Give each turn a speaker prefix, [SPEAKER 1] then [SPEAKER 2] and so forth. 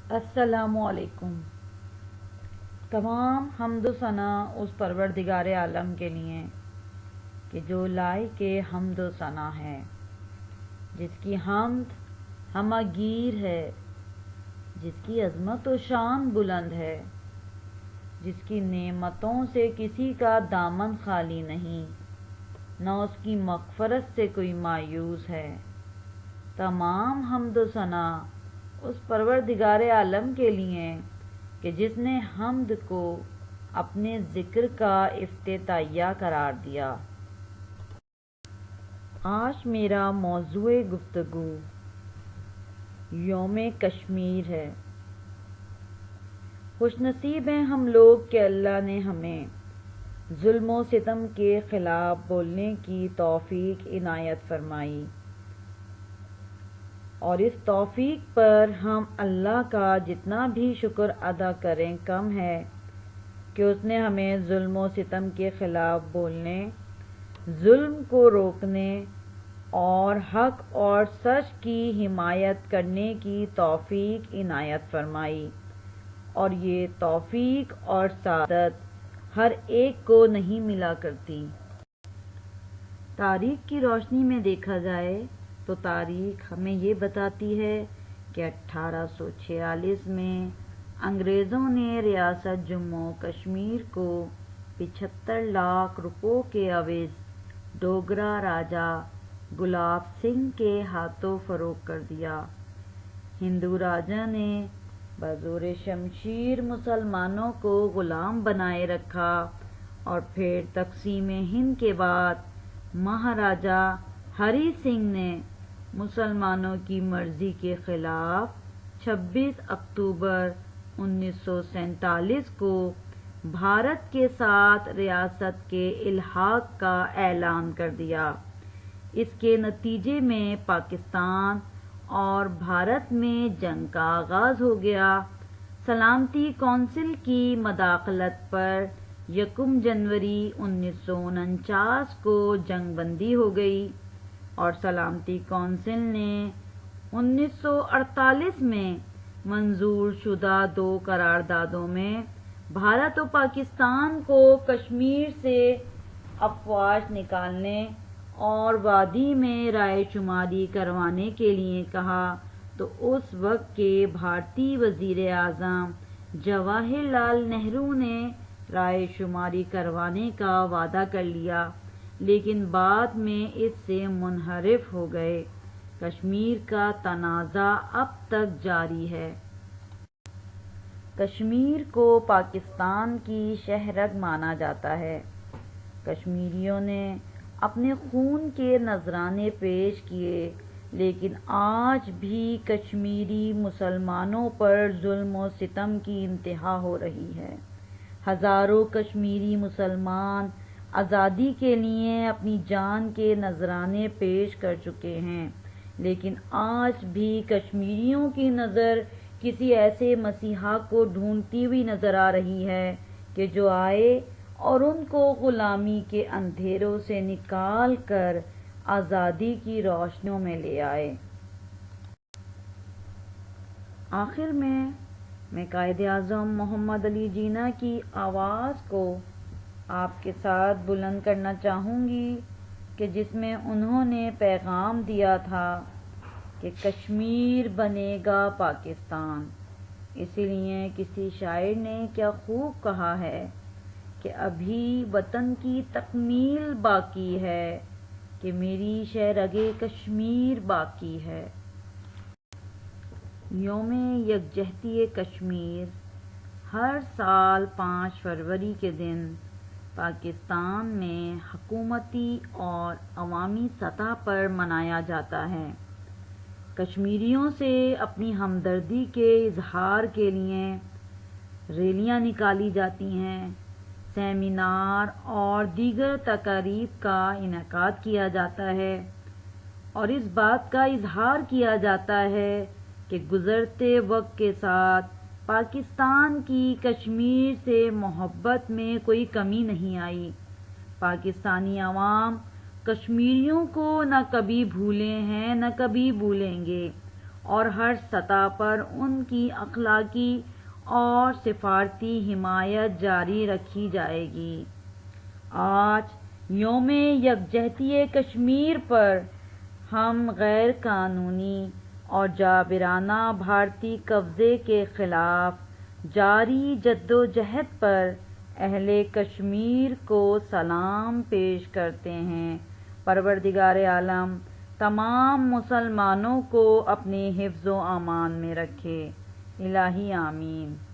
[SPEAKER 1] السلام علیکم۔ تمام حمد و ثنا اس پروردگار عالم کے لیے کہ جو لائق حمد و ثنا ہے، جس کی حمد ہمہ گیر ہے، جس کی عظمت و شان بلند ہے، جس کی نعمتوں سے کسی کا دامن خالی نہیں، نہ اس کی مغفرت سے کوئی مایوس ہے۔ تمام حمد و ثنا اس پروردگار عالم کے لیے کہ جس نے حمد کو اپنے ذکر کا افتتاحیہ قرار دیا۔ آج میرا موضوع گفتگو یوم کشمیر ہے۔ خوش نصیب ہیں ہم لوگ کہ اللہ نے ہمیں ظلم و ستم کے خلاف بولنے کی توفیق عنایت فرمائی، اور اس توفیق پر ہم اللہ کا جتنا بھی شکر ادا کریں کم ہے کہ اس نے ہمیں ظلم و ستم کے خلاف بولنے، ظلم کو روکنے اور حق اور سچ کی حمایت کرنے کی توفیق عنایت فرمائی، اور یہ توفیق اور سعادت ہر ایک کو نہیں ملا کرتی۔ تاریخ کی روشنی میں دیکھا جائے تو تاریخ ہمیں یہ بتاتی ہے کہ 1846 میں انگریزوں نے ریاست جموں کشمیر کو 75 لاکھ روپوں کے عوض ڈوگرا راجا گلاب سنگھ کے ہاتھوں فروخت کر دیا۔ ہندو راجا نے بزور شمشیر مسلمانوں کو غلام بنائے رکھا، اور پھر تقسیم ہند کے بعد مہاراجا ہری سنگھ نے مسلمانوں کی مرضی کے خلاف 26 اکتوبر 1947 کو بھارت کے ساتھ ریاست کے الحاق کا اعلان کر دیا۔ اس کے نتیجے میں پاکستان اور بھارت میں جنگ کا آغاز ہو گیا۔ سلامتی کونسل کی مداخلت پر 1 جنوری 1949 کو جنگ بندی ہو گئی، اور سلامتی کونسل نے 1948 میں منظور شدہ 2 قراردادوں میں بھارت و پاکستان کو کشمیر سے افواج نکالنے اور وادی میں رائے شماری کروانے کے لیے کہا، تو اس وقت کے بھارتی وزیر اعظم جواہر لال نہرو نے رائے شماری کروانے کا وعدہ کر لیا، لیکن بعد میں اس سے منحرف ہو گئے۔ کشمیر کا تنازع اب تک جاری ہے۔ کشمیر کو پاکستان کی شہرگ مانا جاتا ہے۔ کشمیریوں نے اپنے خون کے نذرانے پیش کیے، لیکن آج بھی کشمیری مسلمانوں پر ظلم و ستم کی انتہا ہو رہی ہے۔ ہزاروں کشمیری مسلمان آزادی کے لیے اپنی جان کے نذرانے پیش کر چکے ہیں، لیکن آج بھی کشمیریوں کی نظر کسی ایسے مسیحا کو ڈھونڈتی ہوئی نظر آ رہی ہے کہ جو آئے اور ان کو غلامی کے اندھیروں سے نکال کر آزادی کی روشنیوں میں لے آئے۔ آخر میں قائد اعظم محمد علی جناح کی آواز کو آپ کے ساتھ بلند کرنا چاہوں گی کہ جس میں انہوں نے پیغام دیا تھا کہ کشمیر بنے گا پاکستان۔ اسی لیے کسی شاعر نے کیا خوب کہا ہے کہ ابھی وطن کی تکمیل باقی ہے، کہ میری شہرگِ کشمیر باقی ہے۔ یوم یکجہتی کشمیر ہر سال 5 فروری کے دن پاکستان میں حکومتی اور عوامی سطح پر منایا جاتا ہے۔ کشمیریوں سے اپنی ہمدردی کے اظہار کے لیے ریلیاں نکالی جاتی ہیں، سیمینار اور دیگر تقاریب کا انعقاد کیا جاتا ہے، اور اس بات کا اظہار کیا جاتا ہے کہ گزرتے وقت کے ساتھ پاکستان کی کشمیر سے محبت میں کوئی کمی نہیں آئی۔ پاکستانی عوام کشمیریوں کو نہ کبھی بھولے ہیں نہ کبھی بھولیں گے، اور ہر سطح پر ان کی اخلاقی اور سفارتی حمایت جاری رکھی جائے گی۔ آج یوم یکجہتی کشمیر پر ہم غیر قانونی اور جابرانہ بھارتی قبضے کے خلاف جاری جدوجہد پر اہل کشمیر کو سلام پیش کرتے ہیں۔ پروردگار عالم تمام مسلمانوں کو اپنے حفظ و امان میں رکھے۔ الہی آمین۔